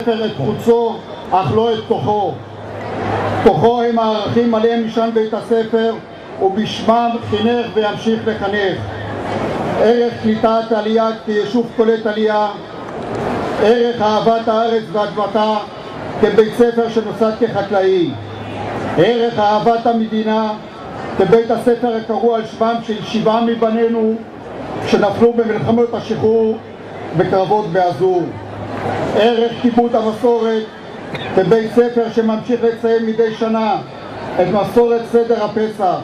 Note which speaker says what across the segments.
Speaker 1: הספר את חוצו אך לא את תוכו. תוכו הם הערכים עליהם נשען בית הספר ובשמם חינך וימשיך לחנך. ערך קליטת עלייה כיישוב קולט עלייה, ערך אהבת הארץ ואדמתה כבית ספר שנוסד כחקלאי, ערך אהבת המדינה כבית הספר הקרוא על שמם של 7 מבנינו שנפלו במלחמות השחרור בקרבות באזור, ערך כיבוד המסורת כבית ספר שממשיך לציין מדי שנה את מסורת סדר הפסח,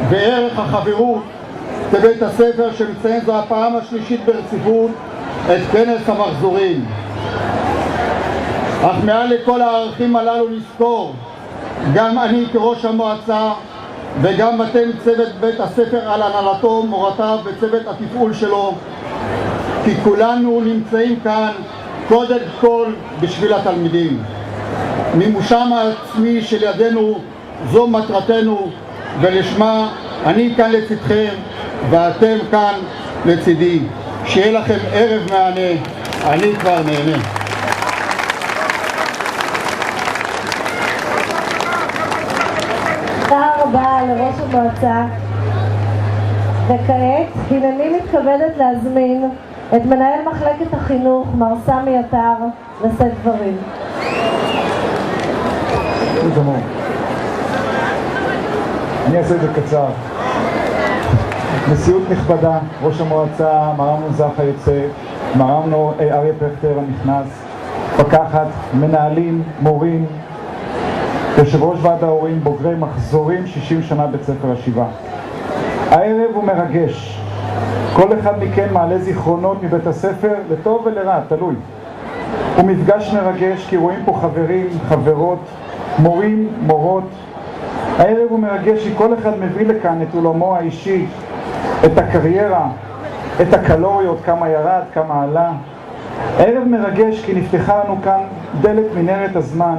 Speaker 1: וערך החברות כבית הספר שמציין זו הפעם השלישית ברציפות את כנס המחזורים. אך מעל לכל הערכים הללו נזכור, גם אני כראש המועצה וגם אתם צוות בית הספר על הנהלתו, מורתיו וצוות התפעול שלו, כי כולנו נמצאים כאן קודם כל בשביל התלמידים. מימושם העצמי של ידינו זו מטרתנו, ולשמה אני כאן לצדכם ואתם כאן לצידי. שיהיה לכם ערב מענה, אני כבר נהנה.
Speaker 2: תודה רבה לראש המועצה. וכעת הנני מתכבדת להזמין את מנהל מחלקת החינוך מר סמי עטר לשאת דברים.
Speaker 3: אני אעשה את זה קצר. נשיאות נכבדה, ראש המועצה, מר אמנון זך היוצא, מר אריה פכטר הנכנס, פקחת, מנהלים, מורים, יושב ראש ועד ההורים, בוגרי מחזורים 60 שנה בית ספר השבעה. הערב הוא מרגש. כל אחד מכם מעלה זיכרונות מבית הספר, לטוב ולרע, תלוי. הוא מפגש מרגש כי רואים פה חברים, חברות, מורים, מורות. הערב הוא מרגש כי כל אחד מביא לכאן את עולמו האישי, את הקריירה, את הקלוריות, כמה ירד, כמה עלה. הערב מרגש כי נפתחה לנו כאן דלת מנהרת הזמן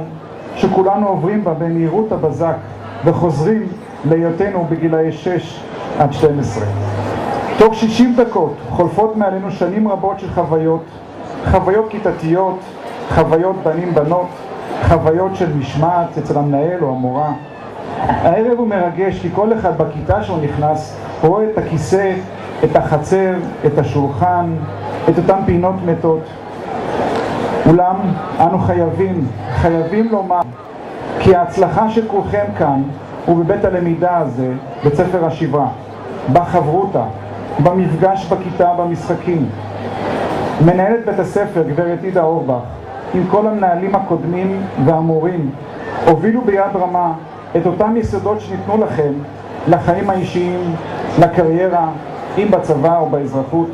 Speaker 3: שכולנו עוברים בה במהירות הבזק וחוזרים להיותנו בגילאי 6 עד 12. תוך 60 דקות חולפות מעלינו שנים רבות של חוויות כיתתיות, חוויות בנים בנות, חוויות של משמעת אצל המנהל או המורה. הערב הוא מרגש כי כל אחד בכיתה שהוא נכנס רואה את הכיסא, את החצר, את השולחן, את אותן פינות מתות. אולם אנו חייבים לומר כי ההצלחה של כולכם כאן ובבית הלמידה הזה, בית ספר השבעה, בחברותה, במפגש בכיתה, במשחקים. מנהלת בית הספר, גברת עידה אורבך, עם כל המנהלים הקודמים והמורים, הובילו ביד רמה את אותם יסודות שניתנו לכם לחיים האישיים, לקריירה, אם בצבא או באזרחות.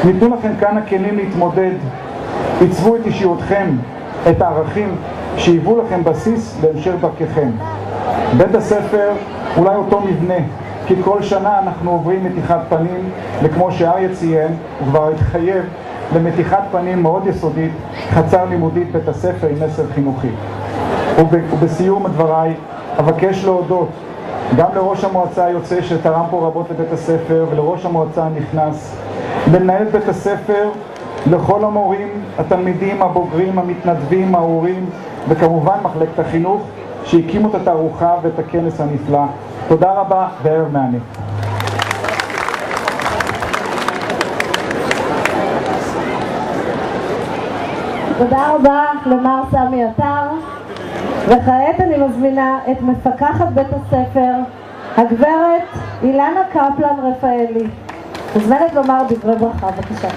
Speaker 3: ניתנו לכם כאן הכלים להתמודד, עיצבו את אישיותכם, את הערכים שהיוו לכם בסיס להמשך דרככם. בית הספר אולי אותו מבנה, כי כל שנה אנחנו עוברים מתיחת פנים, וכמו שאריה ציין, הוא כבר התחייב למתיחת פנים מאוד יסודית, חצר לימודית בית הספר עם מסר חינוכי. ובסיום דבריי אבקש להודות גם לראש המועצה היוצא שתרם פה רבות לבית הספר, ולראש המועצה הנכנס, למנהלת בית הספר, לכל המורים, התלמידים, הבוגרים, המתנדבים, ההורים, וכמובן מחלקת החינוך שהקימו את התערוכה ואת הכנס הנפלא. תודה רבה וערב מענה.
Speaker 2: תודה רבה למר סמי עטר. וכעת אני מזמינה את מפקחת בית הספר, הגברת אילנה קפלן רפאלי. מוזמנת לומר דברי ברכה, בבקשה.